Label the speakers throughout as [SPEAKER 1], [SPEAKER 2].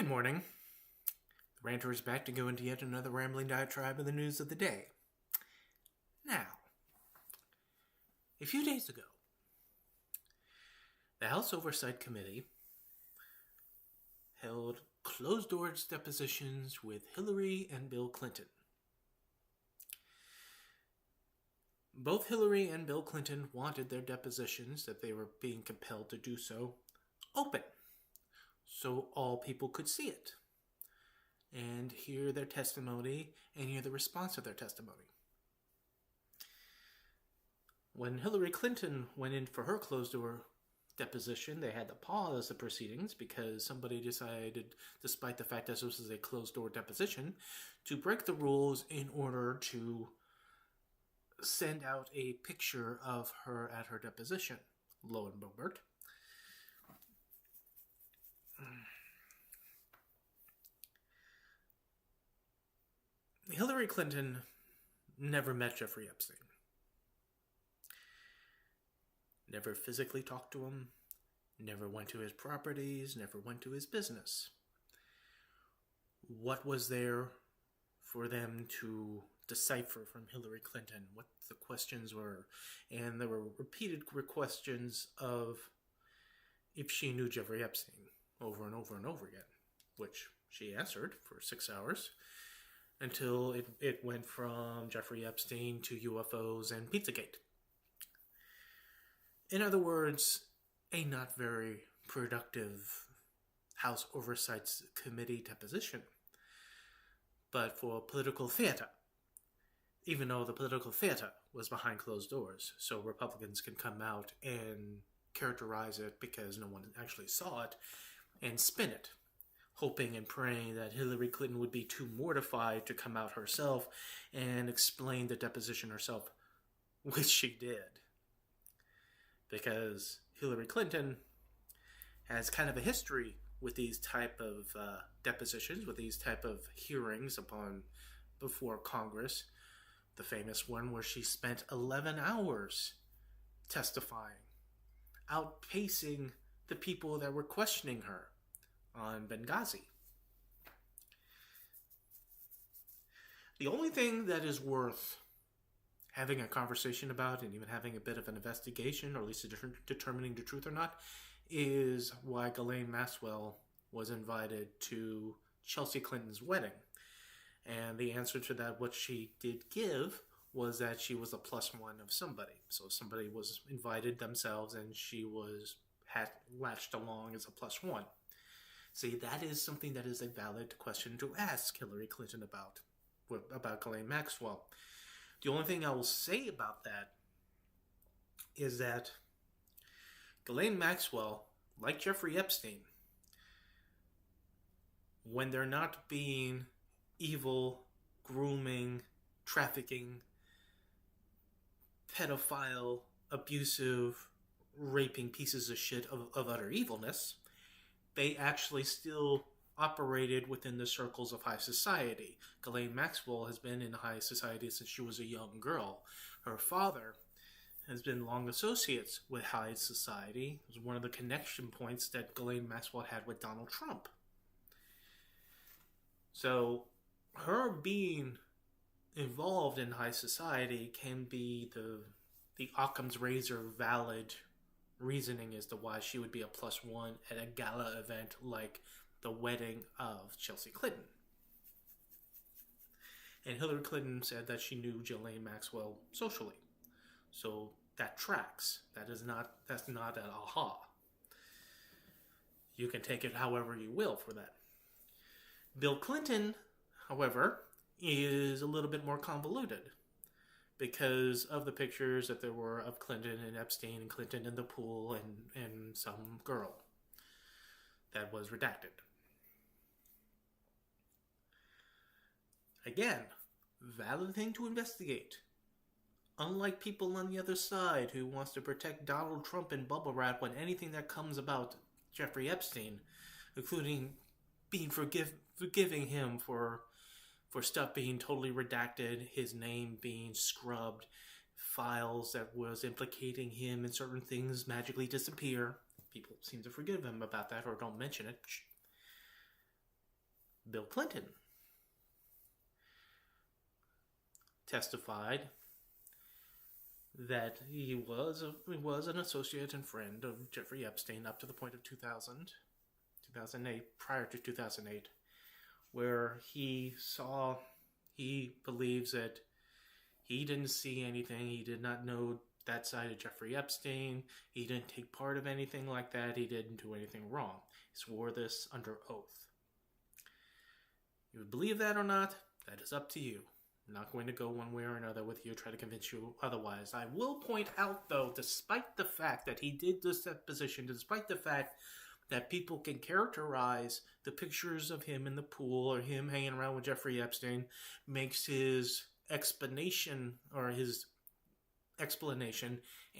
[SPEAKER 1] Good morning. The Ranter is back to go into yet another rambling diatribe of the news of the day. Now, a few days ago, the House Oversight Committee held closed-doors depositions with Hillary and Bill Clinton. Both Hillary and Bill Clinton wanted their depositions, that they were being compelled to do so, open, so all people could see it and hear their testimony and hear the response of their testimony. When Hillary Clinton went in for her closed-door deposition, they had to pause the proceedings because somebody decided, despite the fact that this was a closed-door deposition, to break the rules in order to send out a picture of her at her deposition. Lo and behold, Hillary Clinton never met Jeffrey Epstein. Never physically talked to him, never went to his properties, never went to his business. What was there for them to decipher from Hillary Clinton? What the questions were? And there were repeated questions of if she knew Jeffrey Epstein over and over and over again, which she answered for 6 hours until it went from Jeffrey Epstein to UFOs and Pizzagate. In other words, a not very productive House Oversight Committee deposition. But for political theater, even though the political theater was behind closed doors, so Republicans can come out and characterize it because no one actually saw it, and spin it, hoping and praying that Hillary Clinton would be too mortified to come out herself and explain the deposition herself, which she did. Because Hillary Clinton has kind of a history with these type of depositions, with these type of hearings before Congress. The famous one where she spent 11 hours testifying, outpacing the people that were questioning her on Benghazi. The only thing that is worth having a conversation about and even having a bit of an investigation, or at least determining the truth or not, is why Ghislaine Maxwell was invited to Chelsea Clinton's wedding. And the answer to that, what she did give, was that she was a plus one of somebody. So somebody was invited themselves and she had latched along as a plus one. See, that is something that is a valid question to ask Hillary Clinton about Ghislaine Maxwell. The only thing I will say about that is that Ghislaine Maxwell, like Jeffrey Epstein, when they're not being evil, grooming, trafficking, pedophile, abusive, raping pieces of shit of utter evilness, they actually still operated within the circles of high society. Ghislaine Maxwell has been in high society since she was a young girl. Her father has been long associates with high society. It was one of the connection points that Ghislaine Maxwell had with Donald Trump. So her being involved in high society can be the Occam's razor valid reasoning as to why she would be a plus one at a gala event like the wedding of Chelsea Clinton. And Hillary Clinton said that she knew Ghislaine Maxwell socially. So that tracks. That's not an aha. You can take it however you will for that. Bill Clinton, however, is a little bit more convoluted because of the pictures that there were of Clinton and Epstein and Clinton in the pool and some girl that was redacted. Again, valid thing to investigate. Unlike people on the other side who wants to protect Donald Trump and bubble wrap when anything that comes about Jeffrey Epstein, including being forgiving him for stuff being totally redacted, his name being scrubbed, files that was implicating him in certain things magically disappear. People seem to forgive him about that or don't mention it. Bill Clinton testified that he was an associate and friend of Jeffrey Epstein up to the point of 2008, prior to 2008, where he believes that he didn't see anything, he did not know that side of Jeffrey Epstein, he didn't take part of anything like that, he didn't do anything wrong. He swore this under oath. You would believe that or not, that is up to you. I'm not going to go one way or another with you, try to convince you otherwise. I will point out, though, despite the fact that he did this deposition, despite the fact that people can characterize the pictures of him in the pool or him hanging around with Jeffrey Epstein, makes his explanation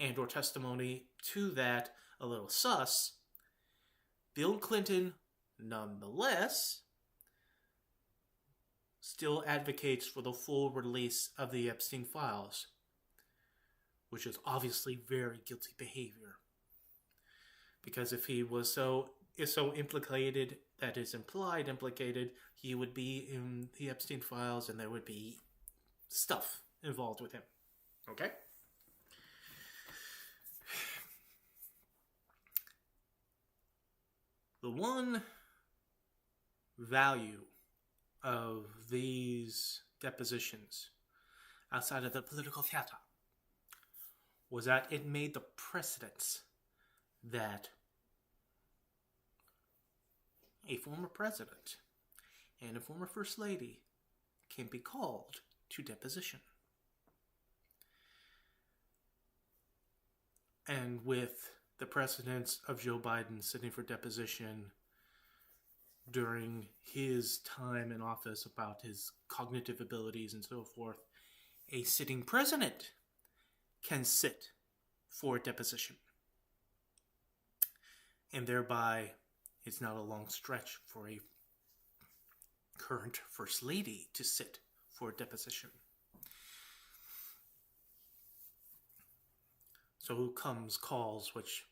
[SPEAKER 1] and or testimony to that a little sus, Bill Clinton, nonetheless, still advocates for the full release of the Epstein Files, which is obviously very guilty behavior. Because if he was so implicated, that is implicated, he would be in the Epstein Files and there would be stuff involved with him. Okay? The one value of these depositions, outside of the political theater, was that it made the precedence that a former president and a former first lady can be called to deposition. And with the precedence of Joe Biden sitting for deposition during his time in office about his cognitive abilities and so forth, a sitting president can sit for a deposition. And thereby, it's not a long stretch for a current first lady to sit for a deposition. So comes calls, which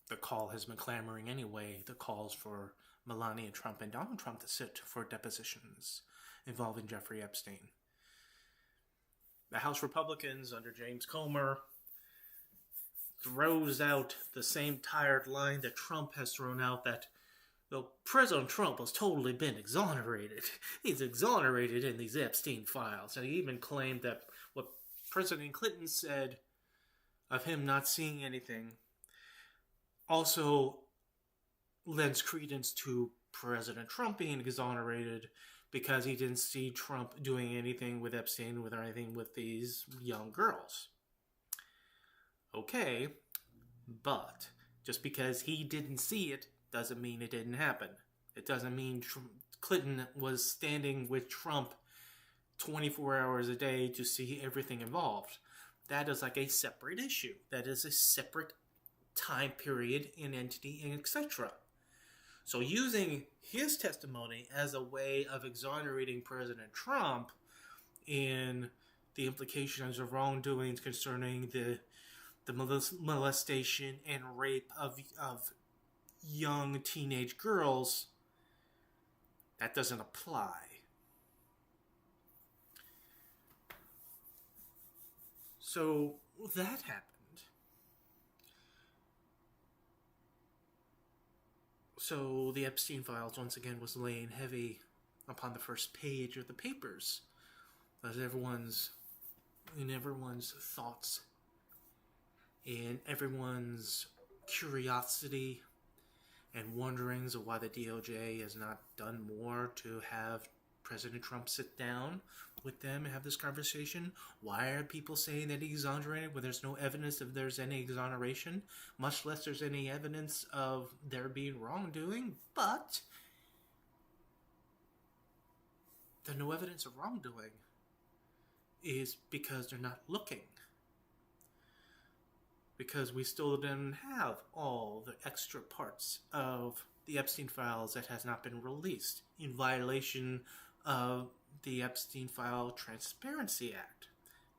[SPEAKER 1] the call has been clamoring anyway, the calls for Melania Trump and Donald Trump to sit for depositions involving Jeffrey Epstein. The House Republicans under James Comer throws out the same tired line that Trump has thrown out, that President Trump has totally been exonerated. He's exonerated in these Epstein files. And he even claimed that what President Clinton said of him not seeing anything also lends credence to President Trump being exonerated because he didn't see Trump doing anything with Epstein or anything with these young girls. Okay, but just because he didn't see it doesn't mean it didn't happen. It doesn't mean Clinton was standing with Trump 24 hours a day to see everything involved. That is like a separate issue. That is a separate time period and entity and etc. So using his testimony as a way of exonerating President Trump in the implications of wrongdoings concerning the molestation and rape of young teenage girls, that doesn't apply. So that happened. So the Epstein Files once again was laying heavy upon the first page of the papers, as everyone's thoughts and everyone's curiosity and wonderings of why the DOJ has not done more to have President Trump sit down with them and have this conversation. Why are people saying that he's exonerated when there's no evidence if there's any exoneration, much less there's any evidence of there being wrongdoing? But the no evidence of wrongdoing is because they're not looking. Because we still didn't have all the extra parts of the Epstein Files that has not been released in violation of the Epstein File Transparency Act.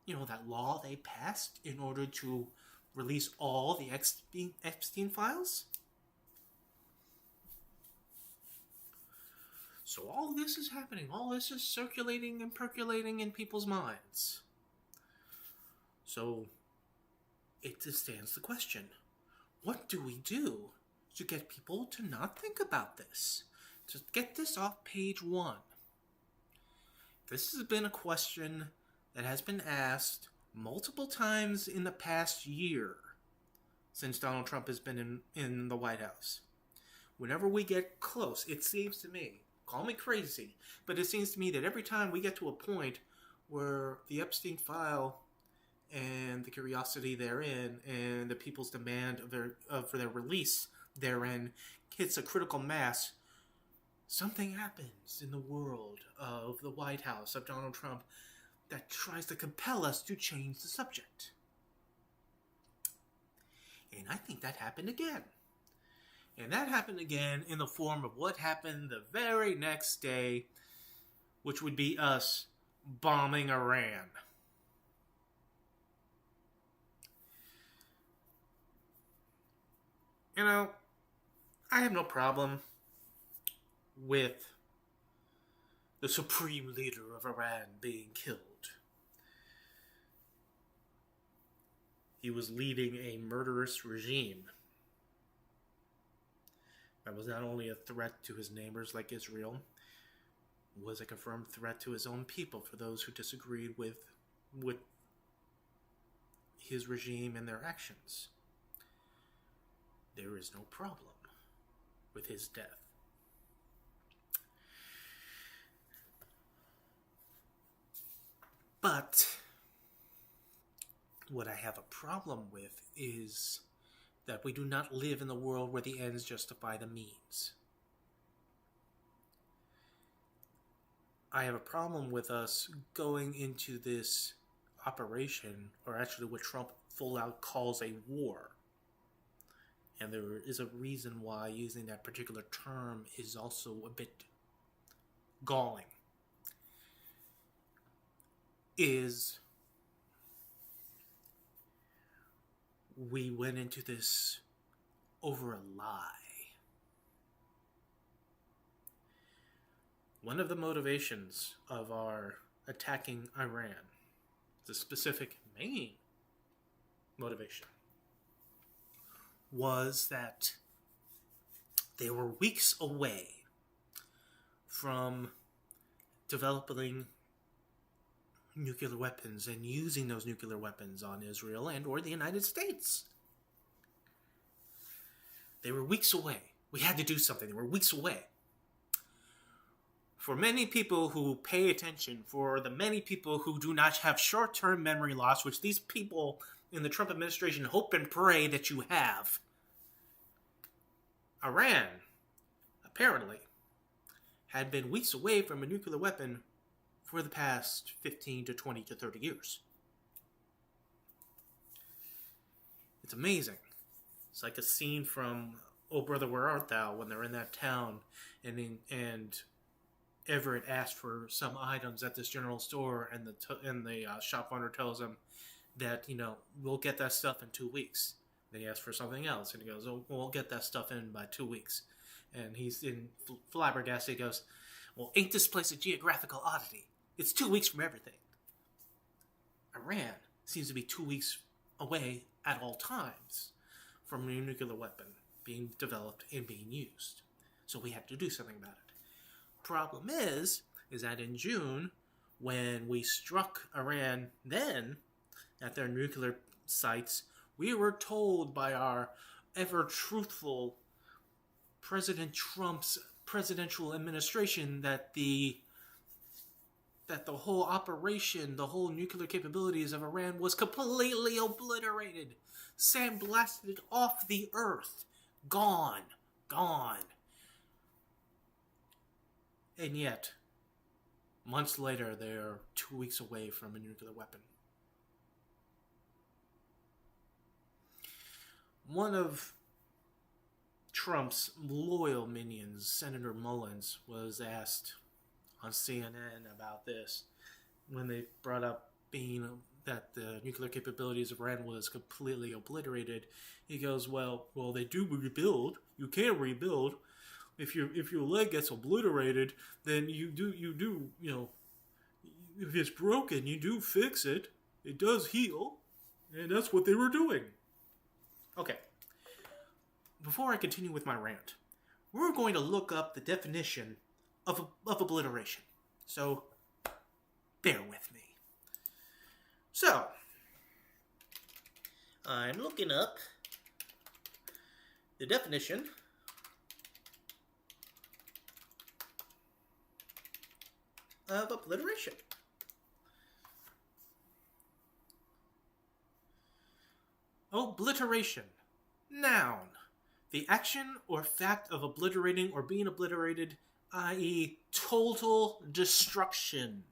[SPEAKER 1] You know, that law they passed in order to release all the Epstein Files? So all this is happening. All this is circulating and percolating in people's minds. So it stands the question, what do we do to get people to not think about this? To get this off page one. This has been a question that has been asked multiple times in the past year since Donald Trump has been in the White House. Whenever we get close, it seems to me, call me crazy, but it seems to me that every time we get to a point where the Epstein file and the curiosity therein and the people's demand for their release therein hits a critical mass, something happens in the world of the White House, of Donald Trump, that tries to compel us to change the subject. And I think that happened again. And that happened again in the form of what happened the very next day, which would be us bombing Iran. You know, I have no problem with the supreme leader of Iran being killed. He was leading a murderous regime that was not only a threat to his neighbors like Israel, was a confirmed threat to his own people for those who disagreed with his regime and their actions. There is no problem with his death. But what I have a problem with is that we do not live in the world where the ends justify the means. I have a problem with us going into this operation, or actually what Trump full out calls a war. And there is a reason why using that particular term is also a bit galling. Is we went into this over a lie. One of the motivations of our attacking Iran, the specific main motivation, was that they were weeks away from developing nuclear weapons and using those nuclear weapons on Israel and or the United States. They were weeks away. We had to do something. They were weeks away. For many people who pay attention, for the many people who do not have short-term memory loss, which these people in the Trump administration hope and pray that you have, Iran, apparently, had been weeks away from a nuclear weapon for the past 15 to 20 to 30 years. It's amazing. It's like a scene from Oh Brother, Where Art Thou, when they're in that town and Everett asked for some items at this general store, and the shop owner tells him that, we'll get that stuff in 2 weeks. Then he asks for something else, and he goes, oh, we'll get that stuff in by 2 weeks. And he's in flabbergasted. He goes, well, ain't this place a geographical oddity? It's 2 weeks from everything. Iran seems to be 2 weeks away at all times from a nuclear weapon being developed and being used. So we have to do something about it. Problem is that in June, when we struck Iran then at their nuclear sites, we were told by our ever-truthful President Trump's presidential administration that the whole operation, the whole nuclear capabilities of Iran was completely obliterated, sandblasted off the earth, gone. And yet, months later, they're 2 weeks away from a nuclear weapon. One of Trump's loyal minions, Senator Mullins, was asked on CNN about this when they brought up that the nuclear capabilities of Iran was completely obliterated. He goes, well, they do rebuild. You can rebuild. if your leg gets obliterated, then you do you know, if it's broken, you do fix it. It does heal, and that's what they were doing. Okay. Before I continue with my rant, we're going to look up the definition of obliteration. So, bear with me. So, I'm looking up the definition of obliteration. Obliteration. Noun. The action or fact of obliterating or being obliterated, i.e., total destruction.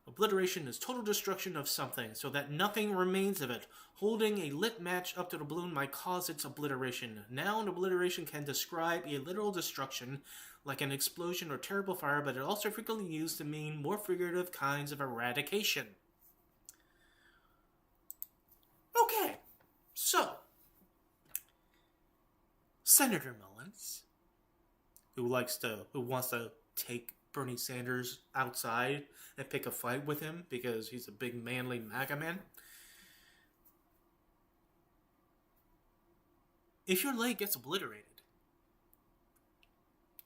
[SPEAKER 1] Obliteration is total destruction of something so that nothing remains of it. Holding a lit match up to the balloon might cause its obliteration. Noun obliteration can describe a literal destruction, like an explosion or terrible fire, but it also frequently used to mean more figurative kinds of eradication. Okay, so Senator Mullins, who wants to take Bernie Sanders outside and pick a fight with him because he's a big manly MAGA man. If your leg gets obliterated,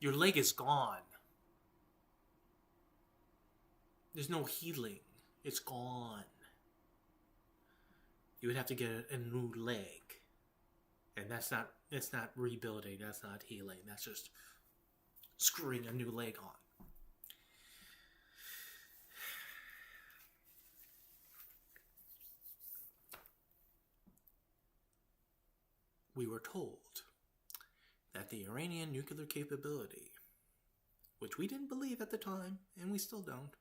[SPEAKER 1] your leg is gone. There's no healing. It's gone. You would have to get a new leg. And that's not rebuilding, that's not healing, that's just screwing a new leg on. We were told that the Iranian nuclear capability, which we didn't believe at the time, and we still don't,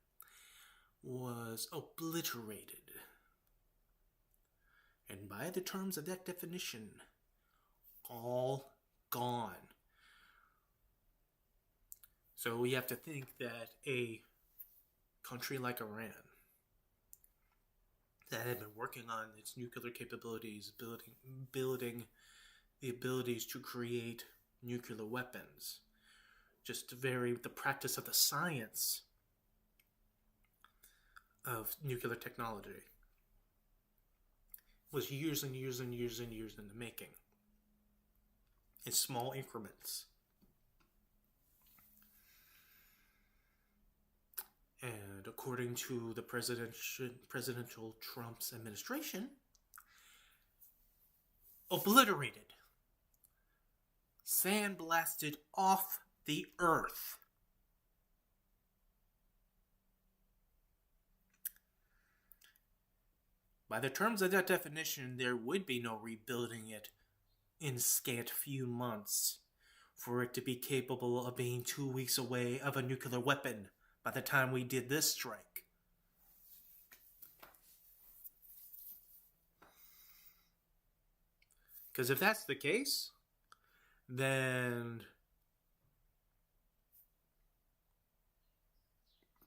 [SPEAKER 1] was obliterated. And by the terms of that definition, all gone. So we have to think that a country like Iran, that had been working on its nuclear capabilities, building the abilities to create nuclear weapons, just the practice of the science of nuclear technology, was years and years and years and years in the making, in small increments. And according to the presidential Trump's administration, obliterated, sandblasted off the earth. By the terms of that definition, there would be no rebuilding it in scant few months for it to be capable of being 2 weeks away of a nuclear weapon by the time we did this strike. Because if that's the case, then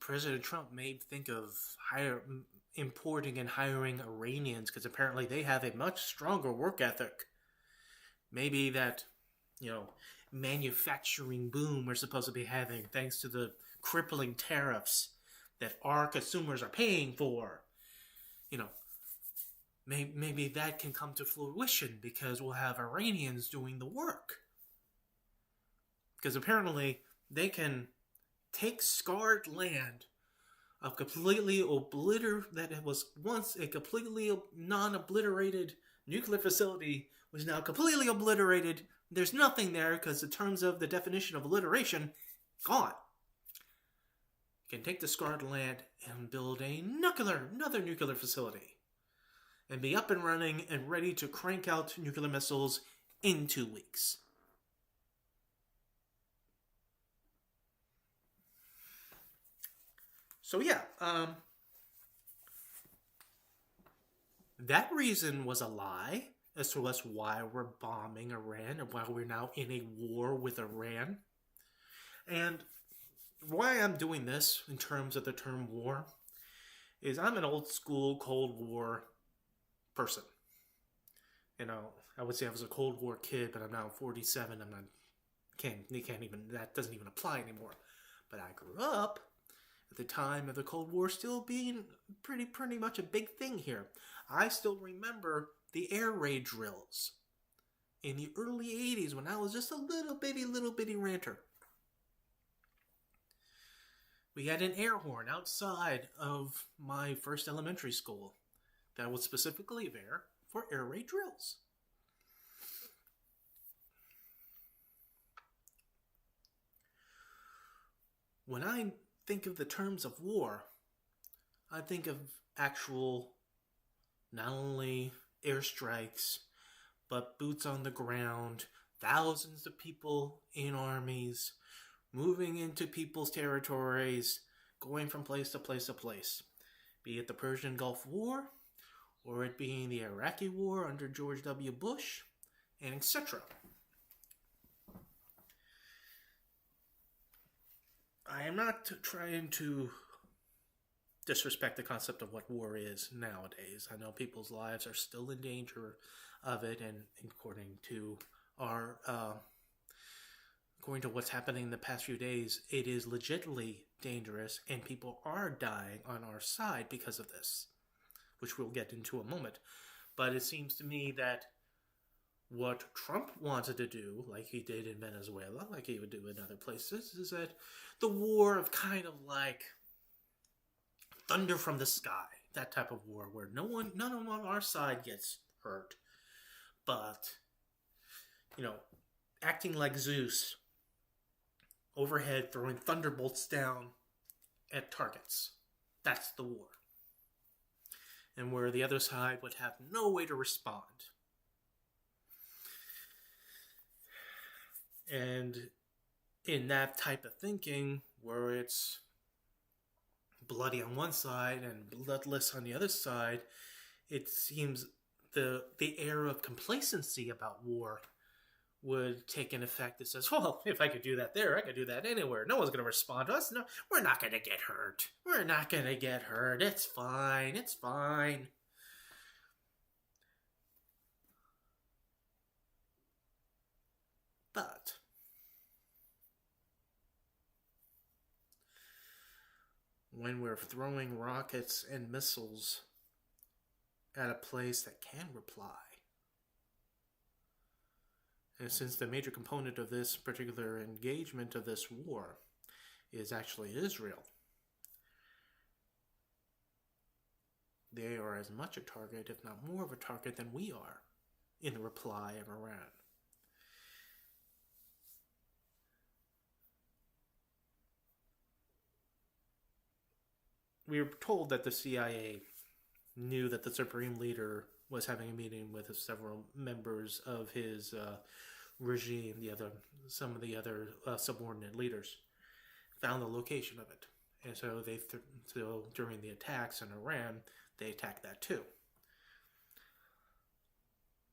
[SPEAKER 1] President Trump may think of importing and hiring Iranians, because apparently they have a much stronger work ethic. Maybe that, manufacturing boom we're supposed to be having thanks to the crippling tariffs that our consumers are paying for. Maybe that can come to fruition because we'll have Iranians doing the work. Because apparently they can take scarred land of that was once a completely non-obliterated nuclear facility, was now completely obliterated. There's nothing there because in terms of the definition of obliteration, gone. You can take the scarred land and build another nuclear facility and be up and running and ready to crank out nuclear missiles in 2 weeks. So yeah, that reason was a lie as to why we're bombing Iran and why we're now in a war with Iran. And why I'm doing this in terms of the term war is I'm an old school Cold War person. You know, I would say I was a Cold War kid, but I'm now 47. I'm not can't even that doesn't even apply anymore. But I grew up at the time of the Cold War still being pretty much a big thing here. I still remember the air raid drills in the early 80s when I was just a little bitty ranter. We had an air horn outside of my first elementary school that was specifically there for air raid drills. When I think of the terms of war, I think of actual, not only airstrikes, but boots on the ground, thousands of people in armies, moving into people's territories, going from place to place to place. Be it the Persian Gulf War, or it being the Iraqi War under George W. Bush, and etc. I am not trying to disrespect the concept of what war is nowadays. I know people's lives are still in danger of it, and according to what's happening in the past few days, it is legitimately dangerous, and people are dying on our side because of this, which we'll get into in a moment. But it seems to me that what Trump wanted to do, like he did in Venezuela, like he would do in other places, is that the war of kind of like thunder from the sky, that type of war where none on our side gets hurt, but, you know, acting like Zeus, overhead throwing thunderbolts down at targets. That's the war. And where the other side would have no way to respond. And in that type of thinking, where it's bloody on one side and bloodless on the other side, it seems the air of complacency about war would take an effect that says, well, if I could do that there, I could do that anywhere. No one's going to respond to us. No, we're not going to get hurt. We're not going to get hurt. It's fine. It's fine. But when we're throwing rockets and missiles at a place that can reply, and since the major component of this particular engagement of this war is actually Israel, they are as much a target, if not more of a target, than we are in the reply of Iran. We were told that the CIA knew that the Supreme Leader was having a meeting with several members of his regime, some of the other subordinate leaders, found the location of it. And so so during the attacks in Iran, they attacked that too.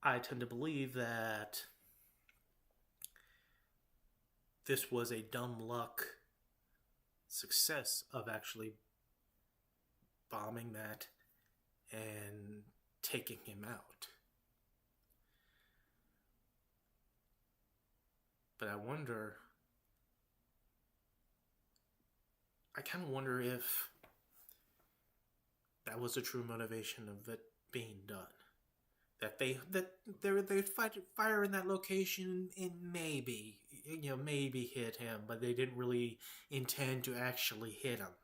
[SPEAKER 1] I tend to believe that this was a dumb luck success of actually bombing that and taking him out. But I kind of wonder if that was the true motivation of it being done. That they fire in that location and maybe hit him, but they didn't really intend to actually hit him.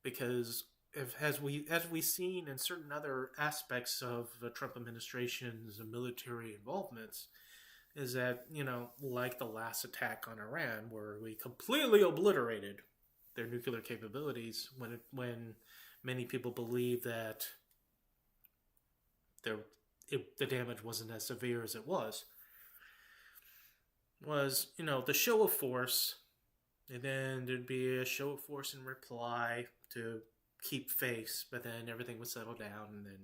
[SPEAKER 1] Because as we've seen in certain other aspects of the Trump administration's military involvements, is that, like the last attack on Iran, where we completely obliterated their nuclear capabilities, when many people believe that the damage wasn't as severe as it was the show of force, and then there'd be a show of force in reply to keep face, but then everything would settle down and then,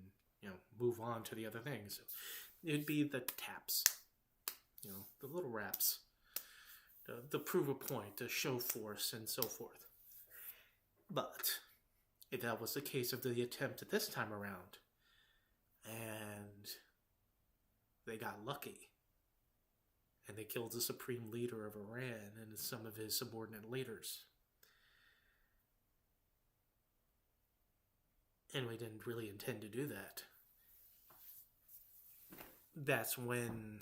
[SPEAKER 1] move on to the other things. So it'd be the taps, the little raps, the prove a point, the show force, and so forth. But if that was the case of the attempt at this time around, And they got lucky. And they killed the supreme leader of Iran and some of his subordinate leaders. And we didn't really intend to do that. That's when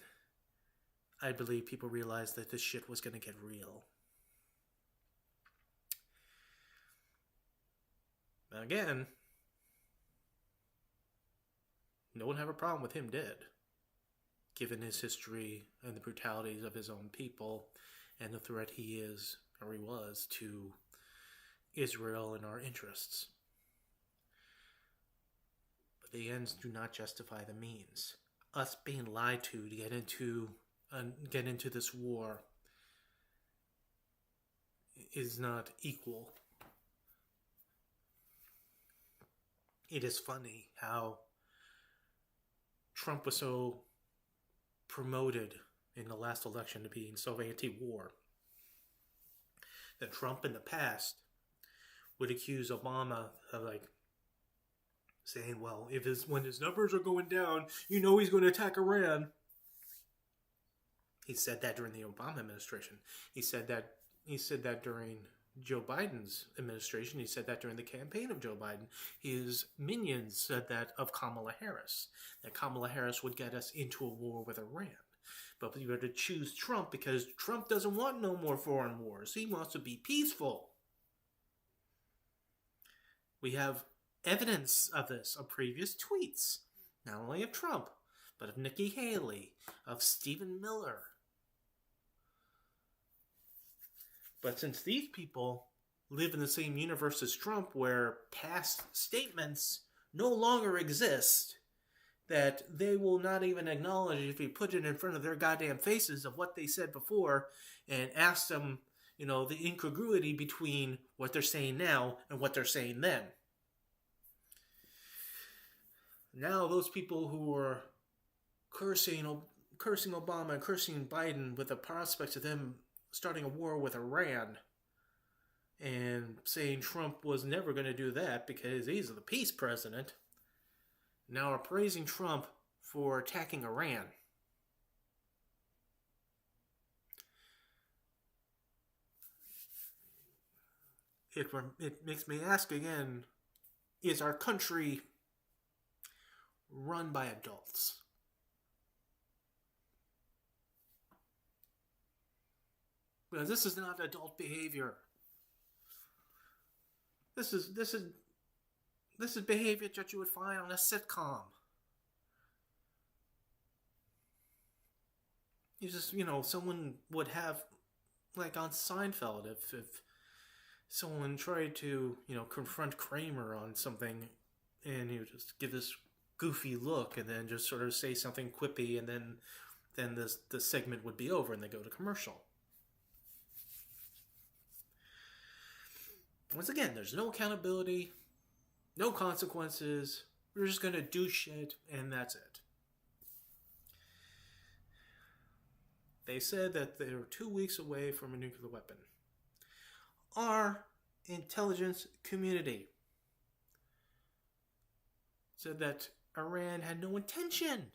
[SPEAKER 1] I believe people realized that this shit was going to get real. Now again, no one have a problem with him dead, given his history and the brutalities of his own people and the threat he is, or he was, to Israel and our interests. But the ends do not justify the means. Us being lied to get into this war is not equal. It is funny how Trump was so promoted in the last election to being so anti-war that Trump in the past would accuse Obama of saying, well, when his numbers are going down, he's going to attack Iran. He said that during the Obama administration. He said that during Joe Biden's administration. He said that during the campaign of Joe Biden. His minions said that of Kamala Harris, that Kamala Harris would get us into a war with Iran. But we had to choose Trump because Trump doesn't want no more foreign wars. He wants to be peaceful. We have evidence of this, of previous tweets, not only of Trump, but of Nikki Haley, of Stephen Miller. But since these people live in the same universe as Trump, where past statements no longer exist, that they will not even acknowledge if we put it in front of their goddamn faces of what they said before and ask them, the incongruity between what they're saying now and what they're saying then. Now those people who are cursing Obama and cursing Biden with the prospects of them starting a war with Iran and saying Trump was never going to do that because he's the peace president, now are praising Trump for attacking Iran. It makes me ask again, is our country run by adults? Because this is not adult behavior. This is behavior that you would find on a sitcom. You just, someone would have, like on Seinfeld, if someone tried to, confront Kramer on something, and he would just give this goofy look and then just sort of say something quippy, and then the segment would be over and they go to commercial. Once again, there's no accountability, no consequences. We're just going to do shit, and that's it. They said that they were 2 weeks away from a nuclear weapon. Our intelligence community said that Iran had no intention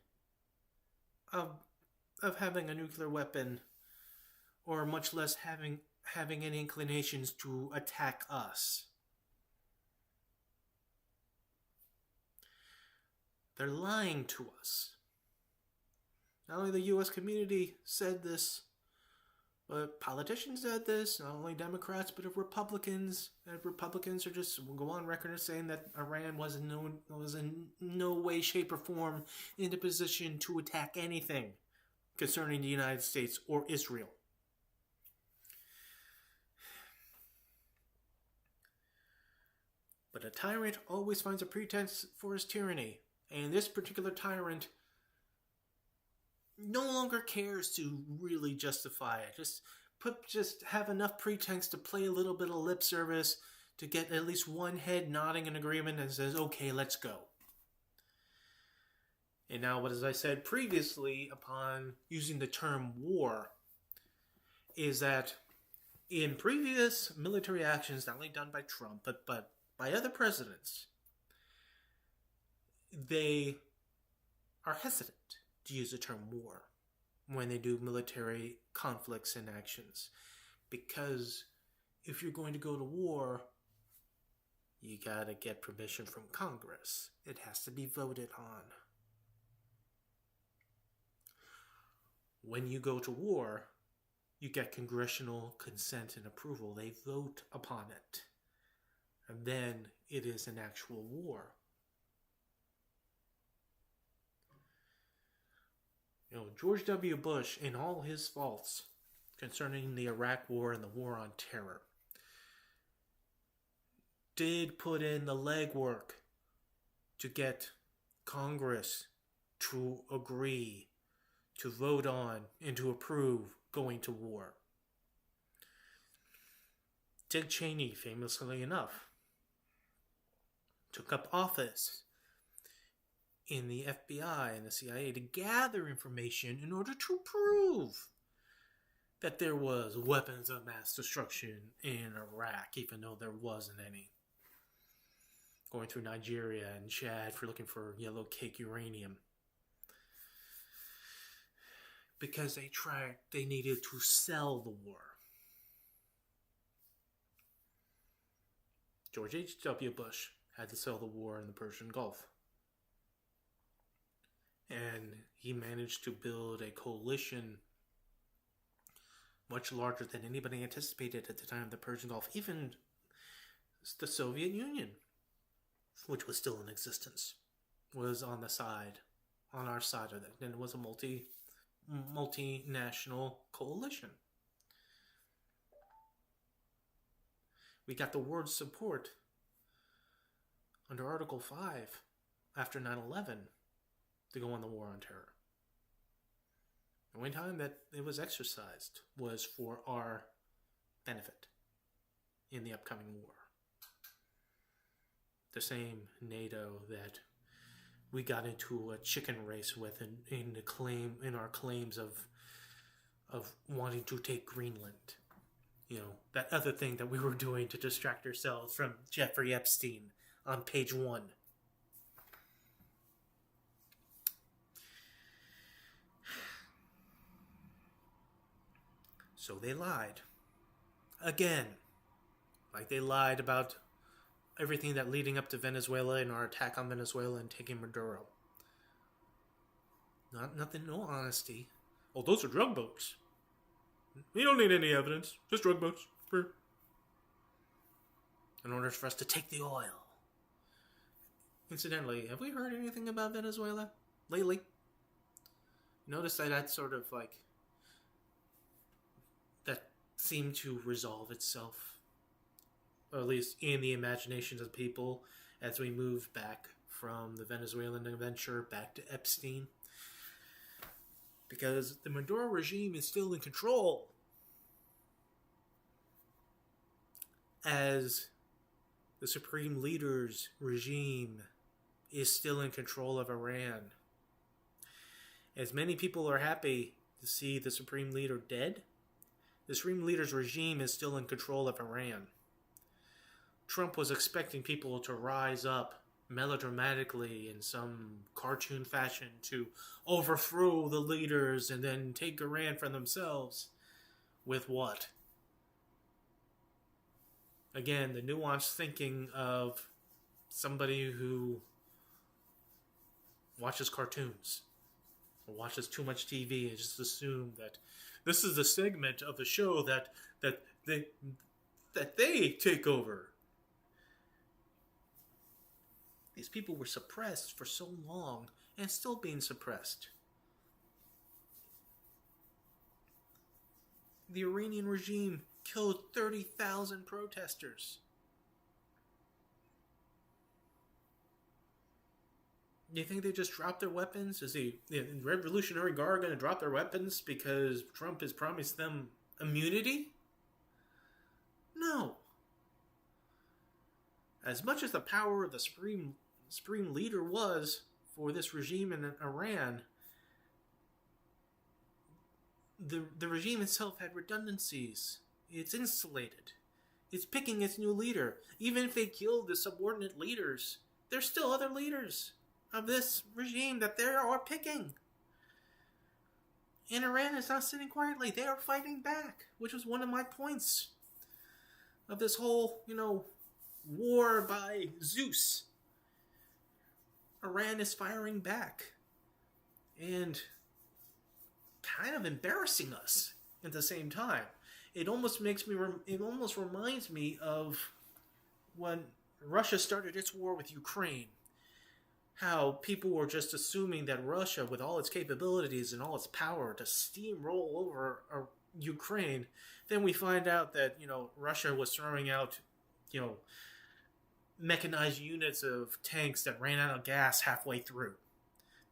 [SPEAKER 1] of having a nuclear weapon, or much less having any inclinations to attack us. They're lying to us. Not only the U.S. community said this, but politicians said this, not only Democrats, but Republicans. And Republicans will go on record as saying that Iran was in no way, shape, or form in a position to attack anything concerning the United States or Israel. But a tyrant always finds a pretense for his tyranny. And this particular tyrant no longer cares to really justify it. Just have enough pretense to play a little bit of lip service to get at least one head nodding in agreement and says, okay, let's go. And now, what as I said previously upon using the term war, is that in previous military actions, not only done by Trump, but by other presidents, they are hesitant to use the term war when they do military conflicts and actions. Because if you're going to go to war, you gotta get permission from Congress. It has to be voted on. When you go to war, you get congressional consent and approval. They vote upon it. And then it is an actual war. George W. Bush, in all his faults concerning the Iraq War and the War on Terror, did put in the legwork to get Congress to agree, to vote on, and to approve going to war. Dick Cheney, famously enough, took up office in the FBI and the CIA to gather information in order to prove that there was weapons of mass destruction in Iraq, even though there wasn't any. Going through Nigeria and Chad for looking for yellow cake uranium. Because they needed to sell the war. George H.W. Bush had to sell the war in the Persian Gulf. And he managed to build a coalition much larger than anybody anticipated at the time of the Persian Gulf. Even the Soviet Union, which was still in existence, was on our side of it. And it was a multinational coalition. We got the word support under Article 5 after 9/11 to go on the war on terror. The only time that it was exercised was for our benefit in the upcoming war. The same NATO that we got into a chicken race with in our claims of wanting to take Greenland. That other thing that we were doing to distract ourselves from Jeffrey Epstein on page 1. So they lied. Again. Like they lied about everything that leading up to Venezuela and our attack on Venezuela and taking Maduro. Nothing, no honesty. Oh, those are drug boats. We don't need any evidence. Just drug boats. In order for us to take the oil. Incidentally, have we heard anything about Venezuela lately? Notice that sort of like... that seemed to resolve itself. Or at least in the imaginations of people as we move back from the Venezuelan adventure back to Epstein. Because the Maduro regime is still in control. As the Supreme Leader's regime is still in control of Iran. As many people are happy to see the Supreme Leader dead, the Supreme Leader's regime is still in control of Iran. Trump was expecting people to rise up melodramatically in some cartoon fashion to overthrow the leaders and then take Iran for themselves. With what? Again, the nuanced thinking of somebody who watches cartoons or watches too much TV and just assume that this is a segment of the show that they take over. These people were suppressed for so long and still being suppressed. The Iranian regime killed 30,000 protesters. Do you think they just dropped their weapons? Is the Revolutionary Guard going to drop their weapons because Trump has promised them immunity? No. As much as the power of the Supreme Leader was for this regime in Iran, the regime itself had redundancies. It's insulated. It's picking its new leader. Even if they killed the subordinate leaders, there's still other leaders. of this regime that they are picking. And Iran is not sitting quietly. They are fighting back, which was one of my points of this whole, war by Zeus. Iran is firing back. And kind of embarrassing us at the same time. It almost reminds me of when Russia started its war with Ukraine. How people were just assuming that Russia, with all its capabilities and all its power to steamroll over Ukraine, then we find out that, Russia was throwing out, mechanized units of tanks that ran out of gas halfway through.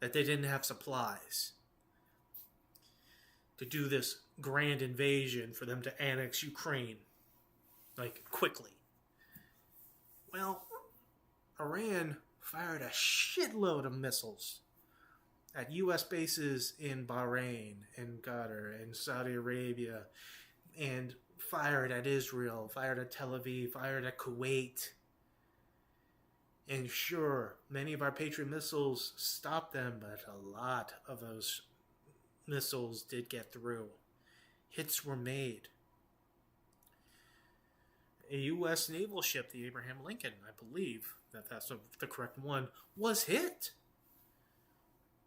[SPEAKER 1] That they didn't have supplies to do this grand invasion for them to annex Ukraine, quickly. Well, Iran fired a shitload of missiles at U.S. bases in Bahrain and Qatar and Saudi Arabia, and fired at Israel, fired at Tel Aviv, fired at Kuwait. And sure, many of our Patriot missiles stopped them, but a lot of those missiles did get through. Hits were made. A U.S. naval ship, the Abraham Lincoln, I believe that's the correct one, was hit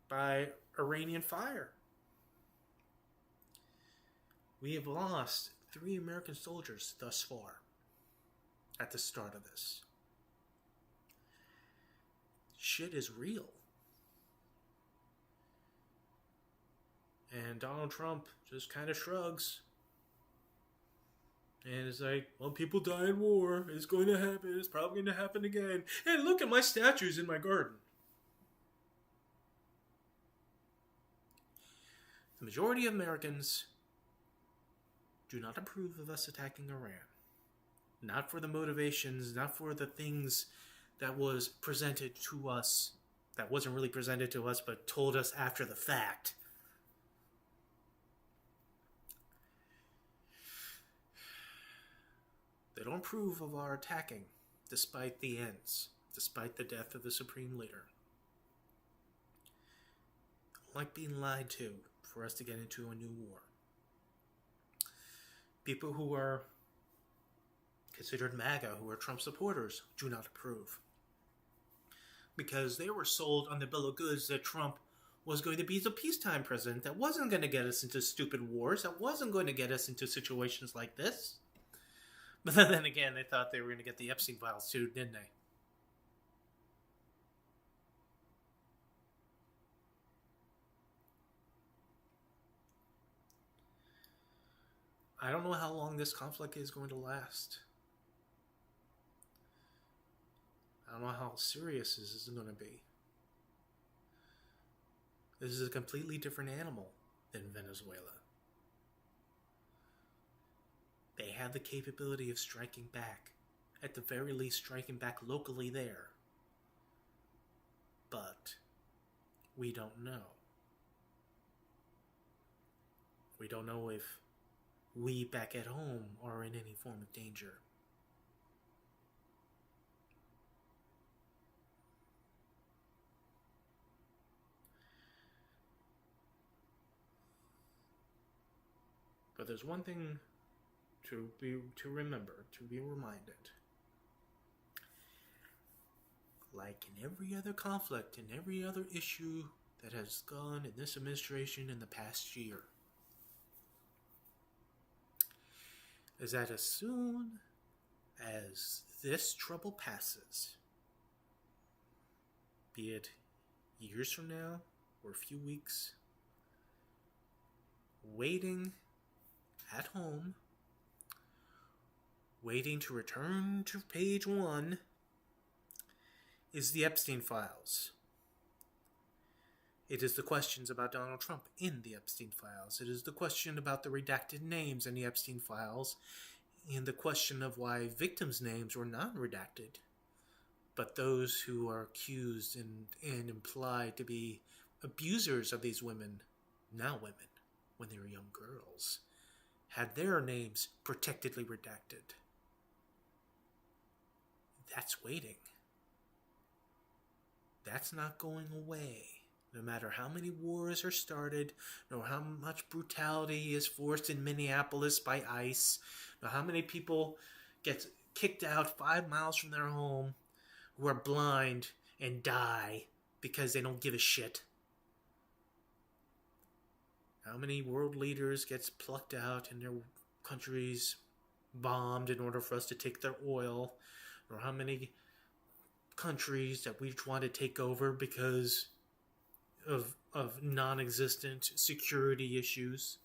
[SPEAKER 1] by Iranian fire. We have lost 3 American soldiers thus far at the start of this. Shit is real. And Donald Trump just kind of shrugs. And it's like, well, people die in war. It's going to happen. It's probably going to happen again. And look at my statues in my garden. The majority of Americans do not approve of us attacking Iran. Not for the motivations, not for the things that was presented to us, that wasn't really presented to us, but told us after the fact. They don't approve of our attacking, despite the ends, despite the death of the Supreme Leader. Don't like being lied to for us to get into a new war. People who are considered MAGA, who are Trump supporters, do not approve. Because they were sold on the bill of goods that Trump was going to be the peacetime president that wasn't going to get us into stupid wars, that wasn't going to get us into situations like this. But then again, they thought they were going to get the Epstein Files too, didn't they? I don't know how long this conflict is going to last. I don't know how serious this is going to be. This is a completely different animal than Venezuela. They have the capability of striking back. At the very least, striking back locally there. But we don't know. We don't know if we back at home are in any form of danger. But there's one thing to remember, to be reminded. Like in every other conflict, in every other issue that has gone in this administration in the past year, is that as soon as this trouble passes, be it years from now or a few weeks, waiting at home, waiting to return to page 1, is the Epstein Files. It is the questions about Donald Trump in the Epstein Files. It is the question about the redacted names in the Epstein Files, and the question of why victims' names were not redacted, but those who are accused and implied to be abusers of these women, now women, when they were young girls, had their names protectedly redacted. That's waiting. That's not going away. No matter how many wars are started, nor how much brutality is forced in Minneapolis by ICE, nor how many people get kicked out 5 miles from their home who are blind and die because they don't give a shit. How many world leaders gets plucked out and their countries bombed in order for us to take their oil, or how many countries that we want to take over because of non-existent security issues,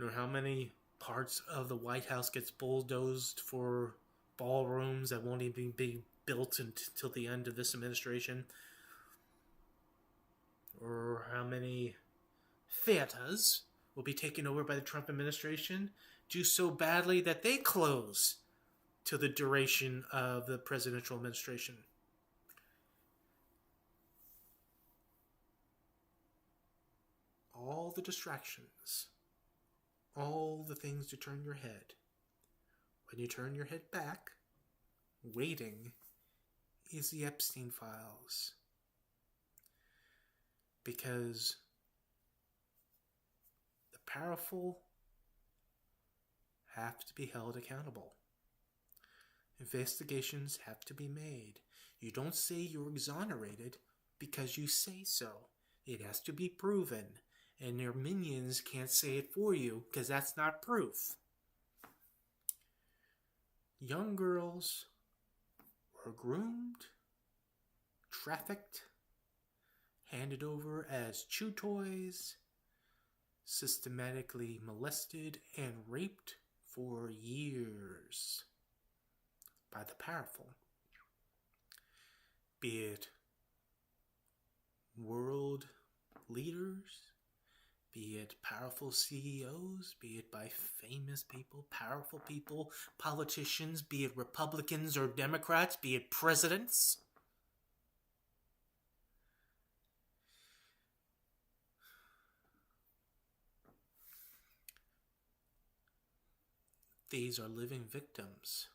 [SPEAKER 1] or how many parts of the White House gets bulldozed for ballrooms that won't even be built until the end of this administration, or how many theaters will be taken over by the Trump administration, do so badly that they close to the duration of the presidential administration. All the distractions, all the things to turn your head. When you turn your head back, waiting is the Epstein Files. Because the powerful have to be held accountable. Investigations have to be made. You don't say you're exonerated because you say so. It has to be proven. And your minions can't say it for you because that's not proof. Young girls were groomed, trafficked, handed over as chew toys, systematically molested and raped for years by the powerful. Be it world leaders, be it powerful CEOs, be it by famous people, powerful people, politicians, be it Republicans or Democrats, be it presidents. These are living victims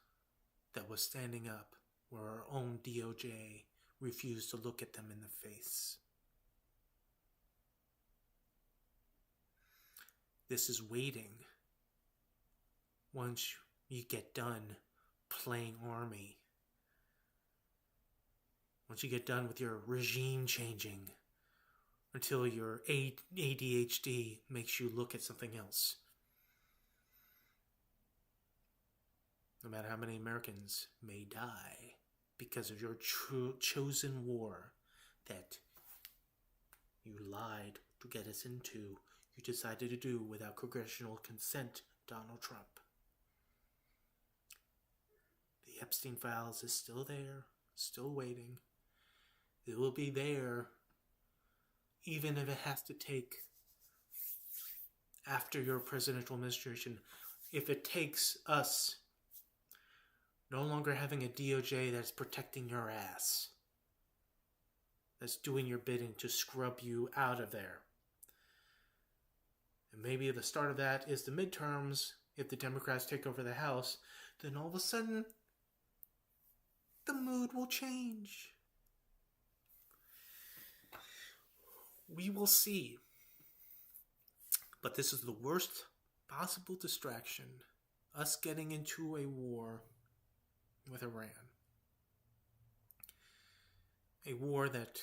[SPEAKER 1] that was standing up where our own DOJ refused to look at them in the face. This is waiting. Once you get done playing army, once you get done with your regime changing, until your ADHD makes you look at something else. No matter how many Americans may die because of your chosen war that you lied to get us into, you decided to do without congressional consent, Donald Trump. The Epstein Files is still there, still waiting. It will be there even if it has to take after your presidential administration. If it takes us no longer having a DOJ that's protecting your ass, that's doing your bidding to scrub you out of there. And maybe the start of that is the midterms. If the Democrats take over the House, then all of a sudden, the mood will change. We will see. But this is the worst possible distraction. Us getting into a war with Iran. A war that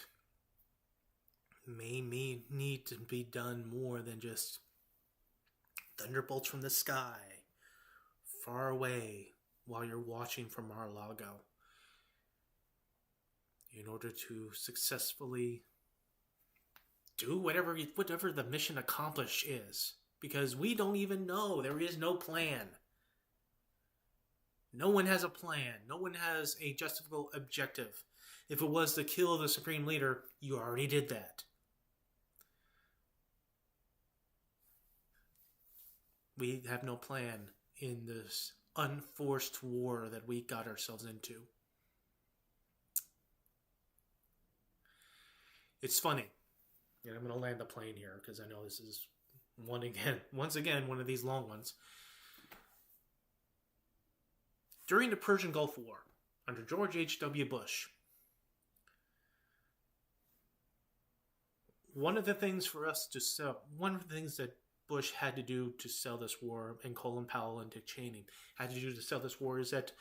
[SPEAKER 1] may need to be done more than just thunderbolts from the sky, far away, while you're watching from Mar-a-Lago. In order to successfully do whatever the mission accomplished is. Because we don't even know. There is no plan. No one has a plan. No one has a justifiable objective. If it was to kill the supreme leader, you already did that. We have no plan in this unforced war that we got ourselves into. It's funny. And I'm going to land the plane here because I know this is once again, one of these long ones. During the Persian Gulf War, under George H.W. Bush, one of the things for us to sell, one of the things that Bush had to do to sell this war, and Colin Powell and Dick Cheney had to do to sell this war, is that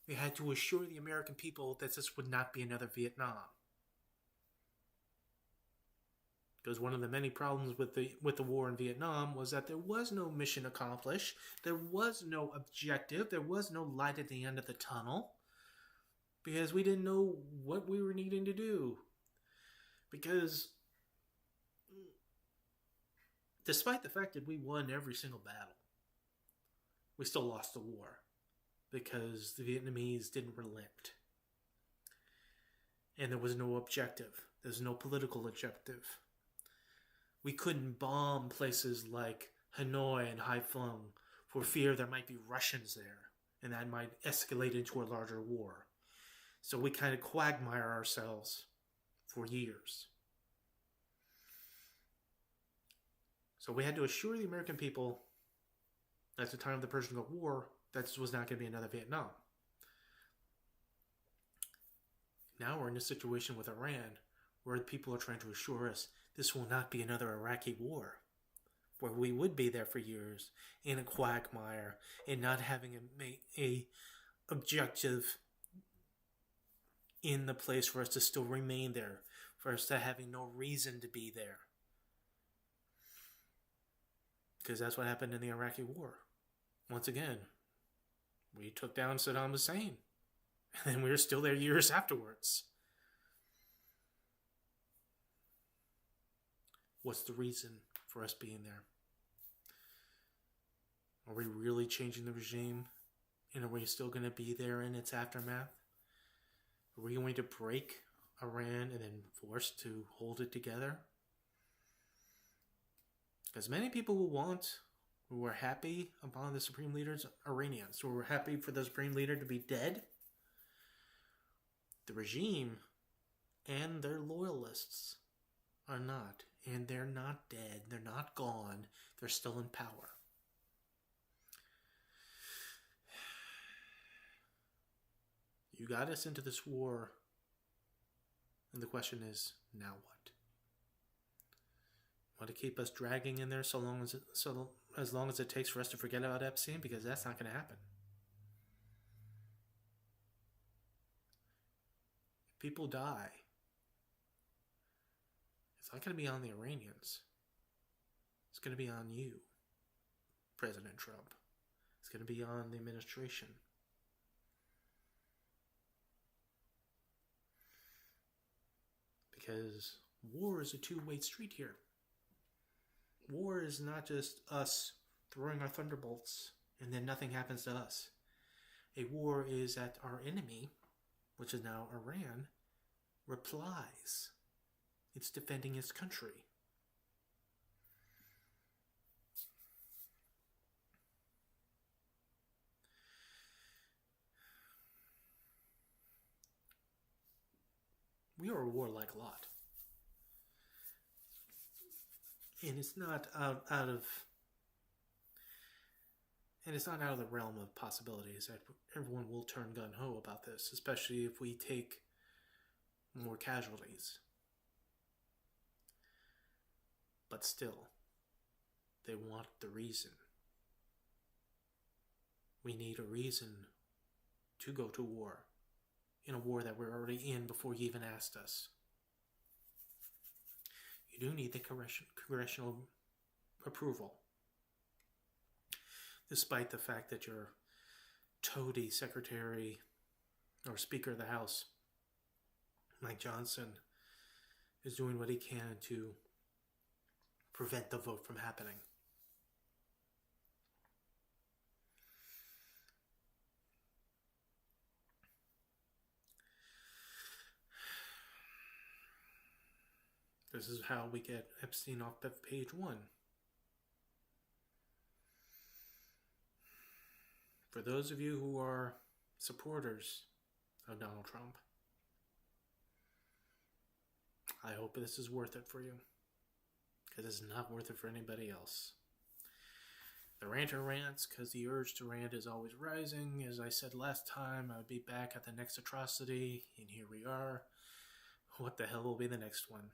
[SPEAKER 1] we had to assure the American people that this would not be another Vietnam. Because one of the many problems with the war in Vietnam was that there was no mission accomplished, there was no objective, there was no light at the end of the tunnel, because we didn't know what we were needing to do. Because despite the fact that we won every single battle, we still lost the war because the Vietnamese didn't relent. And there was no objective. There's no political objective. We couldn't bomb places like Hanoi and Haiphong for fear there might be Russians there, and that might escalate into a larger war. So we kind of quagmire ourselves for years. So we had to assure the American people at the time of the Persian Gulf War that this was not going to be another Vietnam. Now we're in a situation with Iran where people are trying to assure us this will not be another Iraqi war, where we would be there for years in a quagmire and not having a objective in the place for us to still remain there, for us to having no reason to be there. Because that's what happened in the Iraqi war. Once again, we took down Saddam Hussein, and we were still there years afterwards. What's the reason for us being there? Are we really changing the regime? And are we still going to be there in its aftermath? Are we going to break Iran and then force to hold it together? Because many people who were happy upon the Supreme Leader's Iranians, who were happy for the Supreme Leader to be dead, the regime and their loyalists are not. And they're not dead. They're not gone. They're still in power. You got us into this war, and the question is, now what? Want to keep us dragging in there as long as it takes for us to forget about Epstein? Because that's not going to happen. If people die, it's not going to be on the Iranians. It's going to be on you, President Trump. It's going to be on the administration. Because war is a two-way street here. War is not just us throwing our thunderbolts and then nothing happens to us. A war is that our enemy, which is now Iran, replies. It's defending its country. We are a warlike lot. And it's not out of the realm of possibilities that everyone will turn gung-ho about this, especially if we take more casualties. But still, they want the reason. We need a reason to go to war, in a war that we're already in before you even asked us. You do need the congressional approval. Despite the fact that your toady secretary or Speaker of the House, Mike Johnson, is doing what he can to prevent the vote from happening. This is how we get Epstein off of page 1. For those of you who are supporters of Donald Trump, I hope this is worth it for you, because it's not worth it for anybody else. The Ranter rants, because the urge to rant is always rising. As I said last time, I would be back at the next atrocity, and here we are. What the hell will be the next one?